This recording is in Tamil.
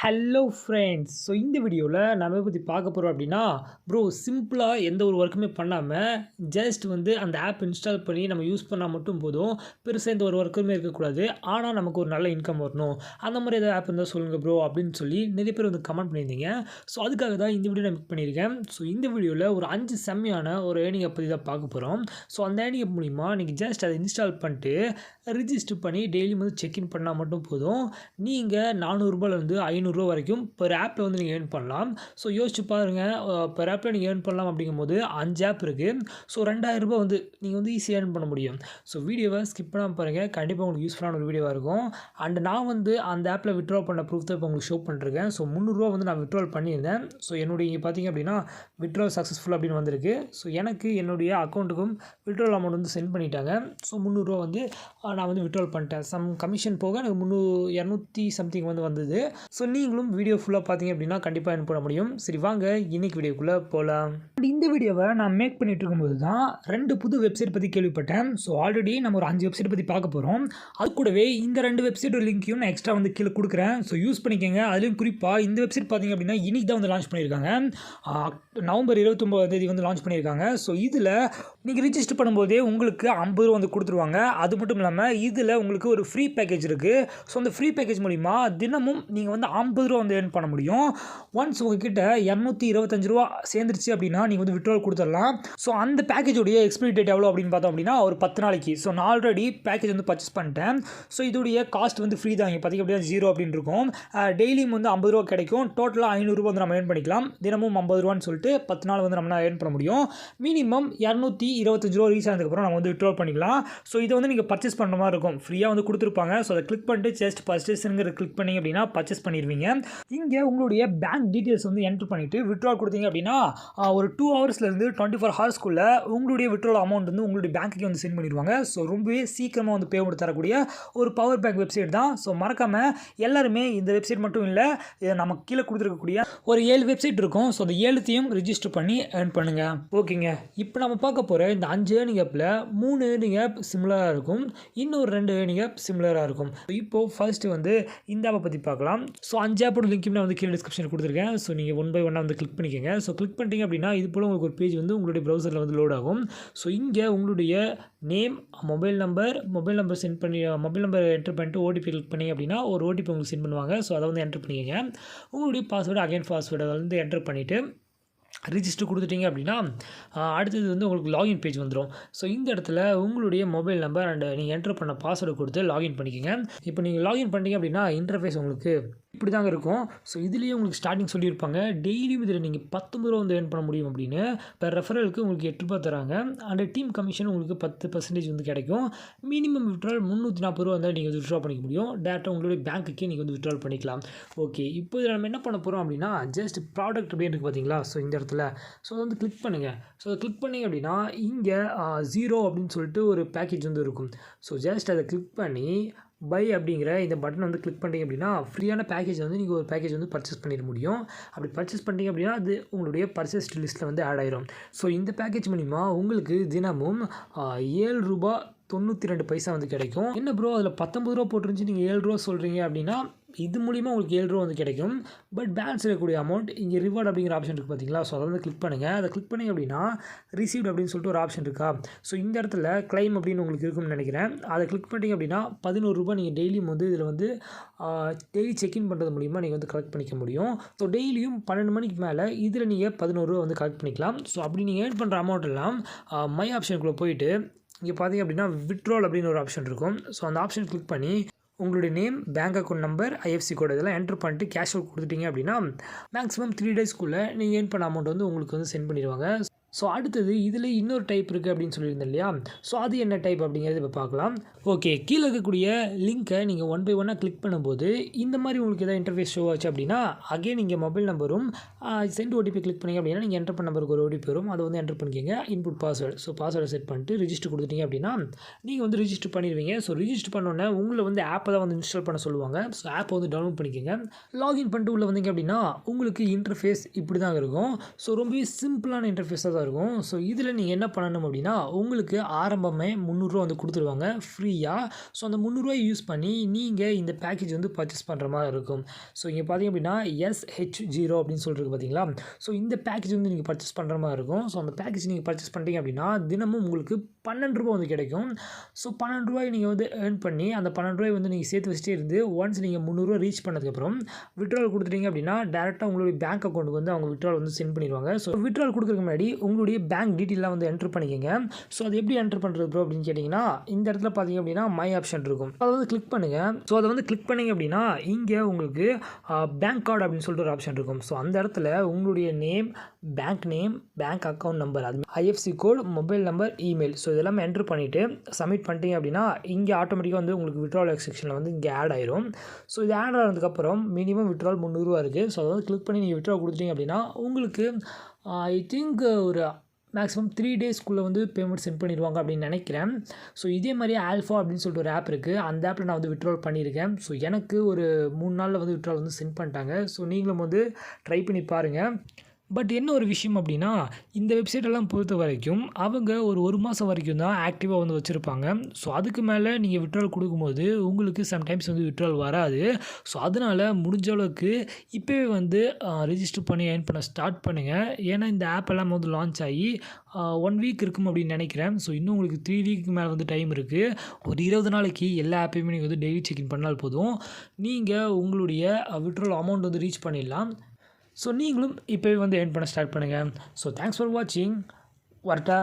Hello friends. ஸோ இந்த வீடியோவில் நம்ம பற்றி பார்க்க போகிறோம் அப்படின்னா, ப்ரோ சிம்பிளாக எந்த ஒரு ஒர்க்குமே பண்ணாமல் ஜஸ்ட் அந்த ஆப் இன்ஸ்டால் பண்ணி நம்ம யூஸ் பண்ணால் மட்டும் போதும். பெருசாக எந்த ஒரு ஒர்க்குமே இருக்கக்கூடாது. ஆனால் நமக்கு ஒரு நல்ல இன்கம் வரணும். அந்த மாதிரி ஏதாவது ஆப் இருந்தால் சொல்லுங்கள் ப்ரோ அப்படின்னு சொல்லி நிறைய பேர் கமெண்ட் பண்ணியிருந்தீங்க. ஸோ அதுக்காக தான் இந்த வீடியோ நான் மேக் பண்ணியிருக்கேன். ஸோ இந்த வீடியோவில் ஒரு 5 செம்மையான ஒரு ஏர்னிங் ஆப் பற்றி தான் பார்க்க போகிறோம். ஸோ அந்த ஏர்னிங் ஆப் மூலிமா நீங்கள் ஜஸ்ட் அதை இன்ஸ்டால் பண்ணிட்டு ரிஜிஸ்டர் பண்ணி டெய்லியும் செக்இன் பண்ணால் மட்டும் போதும். நீங்கள் $400 500 வரைக்கும் பெர் ஆப்பில் நீங்கள் ஏர்ன் பண்ணலாம். ஸோ யோசிச்சு பாருங்கள், பெர் ஆப்பில் நீங்கள் ஏர்ன் பண்ணலாம் அப்படிங்கும்போது 5 ஆப் இருக்குது. ஸோ $2000 நீங்கள் ஈஸியாக ஏர்ன் பண்ண முடியும். ஸோ வீடியோவை ஸ்கிப் பண்ணாமல் பாருங்கள், கண்டிப்பாக உங்களுக்கு யூஸ்ஃபுல்லான ஒரு வீடியோவாக இருக்கும். அண்ட் நான் அந்த ஆப்பில் விட்ரா பண்ண ப்ரூஃப் தான் இப்போ உங்களுக்கு ஷோ பண்ணிருக்கேன். ஸோ $300 நான் விட்ரால் பண்ணியிருந்தேன். ஸோ என்னுடைய இங்கே பார்த்தீங்க அப்படின்னா விட்ரால் சக்ஸஸ்ஃபுல் அப்படின்னு வந்திருக்கு. ஸோ எனக்கு என்னுடைய அக்கௌண்ட்டுக்கும் விட்ரால் அமௌண்ட் சென்ட் பண்ணிட்டாங்க. ஸோ $300 நான் விட்ரால் பண்ணிட்டேன். சம் கமிஷன் போக எனக்கு 200 சம்திங் வந்தது. ஸோ நீங்களும் வீடியோ ஃபுல்லாக பார்த்தீங்க அப்படின்னா கண்டிப்பாக ஏர்ன் பண்ண முடியும். சரி வாங்க இன்னைக்கு வீடியோக்குள்ளே போகலாம். இந்த வீடியோவை நான் மேக் பண்ணிட்டு இருக்கும்போது தான் 2 புது வெப்சைட் பற்றி கேள்விப்பட்டேன். ஸோ ஆல்ரெடி நம்ம ஒரு 5 வெப்சைட் பற்றி பார்க்க போகிறோம். அது கூடவே இந்த 2 வெப்சைட் லிங்க்கையும் நான் எக்ஸ்ட்ரா கீழே கொடுக்குறேன். ஸோ யூஸ் பண்ணிக்கோங்க. அதுலேயும் குறிப்பாக இந்த வெப்சைட் பார்த்தீங்க அப்படின்னா இன்னைக்கு தான் லான்ச் பண்ணியிருக்காங்க. நவம்பர் 29 லான்ச் பண்ணியிருக்காங்க. ஸோ இதில் நீங்கள் ரிஜிஸ்டர் பண்ணும்போதே உங்களுக்கு $50 கொடுத்துருவாங்க. அது மட்டும் இல்லாமல் இதில் உங்களுக்கு ஒரு ஃப்ரீ பேக்கேஜ் இருக்குது. ஸோ அந்த ஃப்ரீ பேக்கேஜ் மூலிமா தினமும் நீங்கள் $50 ஏர்ன் பண்ண முடியும். ஒன்ஸ் உங்ககிட்ட $225 சேர்ந்துருச்சு அப்படின்னா நீங்கள் விட்ரால் கொடுத்துடலாம். ஸோ அந்த பேக்கேஜோடைய எக்ஸ்பைரி டேட் எவ்வளோ அப்படின்னு பார்த்தோம் அப்படின்னா ஒரு 10 நாளைக்கு. ஸோ நான் ஆல்ரெடி பேக்கேஜ் பர்ச்சேஸ் பண்ணிட்டேன். ஸோ இதோடைய காஸ்ட் ஃப்ரீ தான். இங்கே பார்த்திங்க அப்படின்னா 0 அப்படின்னு இருக்கும். டெய்லியும் $50 கிடைக்கும். டோட்டலாக $500 நம்ம ஏர்ன் பண்ணிக்கலாம். தினமும் $50 சொல்லிட்டு 10 நாள் நம்ம ஏர்ன் பண்ண முடியும். மினிமம் $225 ரீச் ஆனதுக்கப்புறம் நம்ம விட்ரால் பண்ணிக்கலாம். ஸோ இதை நீங்கள் பர்ச்சேஸ் பண்ணுற மாதிரி இருக்கும். ஃப்ரீயாக கொடுத்துருப்பாங்க. ஸோ அதை கிளிக் பண்ணிட்டு ஜஸ்ட் பர்ச்சேஸ்ங்கிற கிளிக் பண்ணிங்க அப்படின்னா பர்ச்சேஸ் பண்ணிடுவீங்க. இங்கே உங்களுடைய பேங்க் டீட்டெயில்ஸ் என்ட்ரு பண்ணிவிட்டு விட்ரால் கொடுத்தீங்க அப்படின்னா ஒரு 2 ஹவர்ஸ்லேருந்து 24 ஹவர்ஸ்க்குள்ளே உங்களுடைய விட்ரால் அமௌண்ட் உங்களுடைய பேங்க்குக்கு சென்ட் பண்ணிடுவாங்க. ஸோ ரொம்பவே சீக்கிரமாக பேமெண்ட் தரக்கூடிய ஒரு பவர் பேங்க் வெப்சைட் தான். ஸோ மறக்காமல் எல்லாருமே இந்த வெப்சைட் மட்டும் இல்லை, இதை நம்ம கீழே கொடுத்துருக்கக்கூடிய ஒரு 7 வெப்சைட் இருக்கும். ஸோ அந்த 7த்தையும் ரிஜிஸ்டர் பண்ணி ஏர்ன் பண்ணுங்கள். ஓகேங்க, இப்போ நம்ம பார்க்க போகிற இந்த 5 ஏர்னிங் ஆப்பில் 3 ஏர்னிங் ஆப் சிமிலராக இருக்கும், இன்னொரு 2 ஏர்னிங் ஆப் சிமிலராக இருக்கும். இப்போது ஃபர்ஸ்ட் இந்த ஆப்பை பற்றி பார்க்கலாம். ஸோ 5 ஆப்போட லிங்க்கும் நான் கீழே டிஸ்கிரிப்ஷனில் கொடுத்துருக்கேன். ஸோ நீங்கள் 1 by 1 கிளிக் பண்ணிக்கோங்க. ஸோ கிளிக் பண்ணிட்டீங்க அப்படின்னா இது போல் உங்களுக்கு ஒரு பேஜ் உங்களுடைய ப்ரௌசரில் லோட் ஆகும். ஸோ இங்கே உங்களுடைய நேம், மொபைல் நம்பர் சென்ட் பண்ணி மொபைல் நம்பர் என்ட்ரு பண்ணிட்டு ஓடிபி கிளிக் பண்ணிங்க அப்படின்னா ஒரு ஓடிபி உங்களுக்கு சென்ட் பண்ணுவாங்க. ஸோ அதை என்ட்ரு பண்ணிக்கோங்க. உங்களுடைய பாஸ்வேர்டு அகைன் பாஸ்வேர்டை என்ட்ரு பண்ணிவிட்டு ரிஜிஸ்டர் கொடுத்துட்டிங்க அப்படின்னா அடுத்தது உங்களுக்கு லாகின் பேஜ் வந்துடும். ஸோ இந்த இடத்துல உங்களுடைய மொபைல் நம்பர் அண்ட் நீங்கள் என்ட்ரு பண்ண பாஸ்வேர்டை கொடுத்து லாகின் பண்ணிக்கோங்க. இப்போ நீங்கள் லாகின் பண்ணிட்டீங்க அப்படின்னா இன்டர்ஃபேஸ் உங்களுக்கு இப்படி தாங்க இருக்கும். ஸோ இதுலேயே உங்களுக்கு ஸ்டார்டிங் சொல்லியிருப்பாங்க டெய்லியும் இதில் நீங்கள் $10 ஏர்ன் பண்ண முடியும் அப்படின்னு. பெர் ரெஃபரலுக்கு உங்களுக்கு $8 தராங்க. அண்ட் டீம் கமிஷன் உங்களுக்கு 10% கிடைக்கும். மினிமம் விட்ரால் $340 நீங்கள் விட்ரா பண்ணிக்க முடியும். டேரெக்டாக உங்களுடைய பேங்க்குக்கே நீங்கள் விட்ரால் பண்ணிக்கலாம். ஓகே, இப்போ இதில் நம்ம என்ன பண்ண போகிறோம் அப்படின்னா ஜஸ்ட் ப்ராடக்ட் அப்படின்னு இருக்குது பார்த்தீங்களா. ஸோ இந்த இடத்துல ஸோ கிளிக் பண்ணுங்கள். ஸோ அதை கிளிக் பண்ணிங்க அப்படின்னா இங்கே 0 அப்படின்னு சொல்லிட்டு ஒரு பேக்கேஜ் இருக்கும். ஸோ ஜஸ்ட் அதை கிளிக் பண்ணி பை அப்படிங்கிற இந்த பட்டன் கிளிக் பண்ணிங்க அப்படின்னா ஃப்ரீயான பேக்கேஜ் நீங்கள் ஒரு பேக்கேஜ் பர்ச்சேஸ் பண்ணிட முடியும். அப்படி பர்ச்சேஸ் பண்ணிங்க அப்படின்னா அது உங்களுடைய பர்ச்சேஸ் லிஸ்ட்டில் ஆட் ஆயிரும். ஸோ இந்த பேக்கேஜ் மூலிமா உங்களுக்கு தினமும் $7.92 கிடைக்கும். என்ன ப்ரோ அதில் $19 போட்டுருந்துச்சு நீங்கள் $7 சொல்கிறீங்க அப்படின்னா இது மூலிமா உங்களுக்கு $7 கிடைக்கும். பட் பேலன்ஸ் இருக்கக்கூடிய அமௌண்ட் இங்கே ரிவார்ட் அப்படிங்கிற ஆப்ஷன் இருக்குது பார்த்தீங்களா. ஸோ அதை கிளிக் பண்ணுங்கள். அதை கிளிக் பண்ணிங்க அப்படின்னா ரிசீவ்ட் அப்படின்னு சொல்லிட்டு ஒரு ஆப்ஷன் இருக்கா. ஸோ இந்த இடத்துல கிளைம் அப்படின்னு உங்களுக்கு இருக்கும்னு நினைக்கிறேன். அதை கிளிக் பண்ணிங்க அப்படின்னா $11 நீங்கள் டெய்லியும் இதில் டெய்லி செக்இன் பண்ணுறது மூலிமா நீங்கள் கலெக்ட் பண்ணிக்க முடியும். ஸோ டெய்லியும் 12 மணிக்கு மேலே இதில் நீங்கள் $11 கலெக்ட் பண்ணிக்கலாம். ஸோ அப்படி நீங்கள் ஏர்ன் பண்ணுற அமௌண்ட் எல்லாம் மை ஆப்ஷனுக்குள்ளே போயிட்டு இங்கே பார்த்தீங்க அப்படின்னா விட்ரால் அப்படின்னு ஒரு ஆப்ஷன் இருக்கும். ஸோ அந்த ஆப்ஷன் கிளிக் பண்ணி உங்களுடைய name, bank account number, IFSC code இதெல்லாம் என்ட்ரு பண்ணிட்டு கேஷ் அவுட் கொடுத்துட்டீங்க அப்படின்னா மேக்ஸிமம் 3 டேஸ்க்குள்ளே நீங்கள் ஏர்ன் பண்ண அமௌண்ட் உங்களுக்கு சென்ட் பண்ணிடுவாங்க. ஸோ அடுத்தது இதில் இன்னொரு டைப் இருக்குது அப்படின்னு சொல்லியிருந்தேன் இல்லையா. ஸோ அது என்ன டைப் அப்படிங்கிறது இப்போ பார்க்கலாம். ஓகே, கீழே இருக்கக்கூடிய லிங்க்கை நீங்கள் 1 by 1 கிளிக் பண்ணும்போது இந்த மாதிரி உங்களுக்கு எதாவது இன்டர்ஃபேஸ் ஷோ ஆச்சு அப்படின்னா அகைன் நீங்கள் மொபைல் நம்பரும் சென்ட் ஓடிபி கிளிக் பண்ணிங்க அப்படின்னா நீங்கள் என்டர் பண்ண நம்பருக்கு ஒரு ஓடிபி வரும். அதை என்டர் பண்ணிக்கோங்க. Input password. ஸோ பாஸ்வேர்டை செட் பண்ணிட்டு ரிஜிஸ்டர் கொடுத்துட்டீங்க அப்படின்னா நீங்கள் ரிஜிஸ்டர் பண்ணிடுவீங்க. ஸோ ரிஜிஸ்டர் பண்ணோன்னே உங்களை ஆப்பை தான் இன்ஸ்டால் பண்ண சொல்லுவாங்க. ஸோ ஆப்பை டவுன்லோட் பண்ணிக்கோங்க. லாகின் பண்ணிட்டு உள்ளே வந்தீங்க அப்படின்னா உங்களுக்கு இன்டர்ஃபேஸ் இப்படி தான் இருக்கும். ஸோ ரொம்பவே சிம்பிளான இன்டர்ஃபேஸாக தான் சூப்பராக இருக்கும். ஸோ இதில் நீங்கள் என்ன பண்ணணும் அப்படின்னா, உங்களுக்கு ஆரம்பமே ரூ. 300 வந்து கொடுத்துருவாங்க ஃப்ரீயாக. ஸோ அந்த ரூ. 300 யூஸ் பண்ணி நீங்கள் இந்த பேக்கேஜ் வந்து பர்ச்சேஸ் பண்ணுற மாதிரி இருக்கும். ஸோ இங்கே பார்த்தீங்க அப்படின்னா SH0 அப்படின்னு சொல்லிட்டு பார்த்தீங்களா, ஸோ இந்த பேக்கேஜ் வந்து நீங்கள் பர்ச்சேஸ் பண்ணுற மாதிரி இருக்கும். ஸோ அந்த பேக்கேஜ் நீங்கள் பர்ச்சேஸ் பண்ணிட்டீங்க அப்படின்னா தினமும் உங்களுக்கு ரூ. 12 வந்து கிடைக்கும். ஸோ ரூ. 12 நீங்கள் வந்து ஏர்ன் பண்ணி அந்த ரூ. 12 வந்து நீங்கள் சேர்த்து வச்சுட்டே இருந்து ஒன்ஸ் நீங்கள் ரூ. 300 ரீச் பண்ணதுக்கப்புறம் விட்ரால் கொடுத்துட்டீங்க அப்படின்னா டேரெக்டாக உங்களுடைய பேங்க் அக்கௌண்ட்டுக்கு வந்து அவங்க விட்ரால் வந்து சென்ட் பண்ணிடுவாங்க. ஸோ விட்ரால் கொடுக்குறதுக்கு முன்னாடி உங்களுடைய பேங்க் டீட்டெயிலாம் வந்து என்ட்ரு பண்ணிக்கோங்க. ஸோ அது எப்படி என்ட்ரு பண்ணுறது ப்ரோ அப்படின்னு கேட்டிங்கன்னா, இந்த இடத்துல பார்த்தீங்க அப்படின்னா மை ஆப்ஷன் இருக்கும், அதை வந்து கிளிக் பண்ணுங்கள். ஸோ அதை வந்து கிளிக் பண்ணிங்க அப்படின்னா இங்கே உங்களுக்கு பேங்க் கார்டு அப்படின்னு சொல்லிட்டு ஒரு ஆப்ஷன் இருக்கும். ஸோ அந்த இடத்துல உங்களுடைய நேம், பேங்க் அக்கௌண்ட் நம்பர், அது IFSC code, mobile number, email, so இதெல்லாம் என்ட்ரு பண்ணிவிட்டு சப்மிட் பண்ணிட்டீங்க அப்படின்னா இங்கே ஆட்டோமேட்டிக்காக வந்து உங்களுக்கு விட்ரால் செக்ஷனில் வந்து இங்கே ஆட் ஆயிரும். ஸோ இது ஆட் ஆனதுக்கப்புறம் மினிமம் விட்ரால் ரூ. 300 இருக்குது. ஸோ அதை வந்து கிளிக் பண்ணி நீங்கள் விட்ரால் கொடுத்துட்டீங்க அப்படின்னா உங்களுக்கு ஐ திங்க் ஒரு மேக்ஸிமம் 3 டேஸ்க்குள்ளே வந்து பேமெண்ட் சென்ட் பண்ணிடுவாங்க அப்படின்னு நினைக்கிறேன். ஸோ இதே மாதிரி ஆல்ஃபா அப்படின்னு சொல்லிட்டு ஒரு ஆப் இருக்குது. அந்த ஆப்பில் நான் வந்து விட்ரால் பண்ணியிருக்கேன். ஸோ எனக்கு ஒரு 3 நாளில் வந்து விட்ரால் வந்து சென்ட் பண்ணிட்டாங்க. ஸோ நீங்களும் வந்து ட்ரை பண்ணி பாருங்கள். பட் என்ன ஒரு விஷயம் அப்படின்னா, இந்த வெப்சைட்டெல்லாம் பொறுத்த வரைக்கும் அவங்க ஒரு மாதம் வரைக்கும் தான் ஆக்டிவாக வந்து வச்சுருப்பாங்க. ஸோ அதுக்கு மேலே நீங்கள் விட்ரால் கொடுக்கும்போது உங்களுக்கு சம்டைம்ஸ் வந்து விட்ரால் வராது. ஸோ அதனால் முடிஞ்ச அளவுக்கு இப்போவே வந்து ரெஜிஸ்டர் பண்ணி ஏர்ன் பண்ண ஸ்டார்ட் பண்ணுங்கள். ஏன்னா இந்த ஆப் எல்லாம் வந்து லான்ச் ஆகி 1 வீக் இருக்கும் அப்படின்னு நினைக்கிறேன். ஸோ இன்னும் உங்களுக்கு 3 வீக்கு மேலே வந்து டைம் இருக்குது. ஒரு 20 நாளைக்கு எல்லா ஆப்பையுமே நீங்கள் வந்து டெய்லி செக்இன் பண்ணால் போதும், நீங்கள் உங்களுடைய விட்ரால் அமௌண்ட் வந்து ரீச் பண்ணிடலாம். ஸோ நீங்களும் இப்போவே வந்து ஏர்ன் பண்ண ஸ்டார்ட் பண்ணுங்கள். ஸோ தேங்க்ஸ் ஃபார் வாட்சிங். வரட்டா.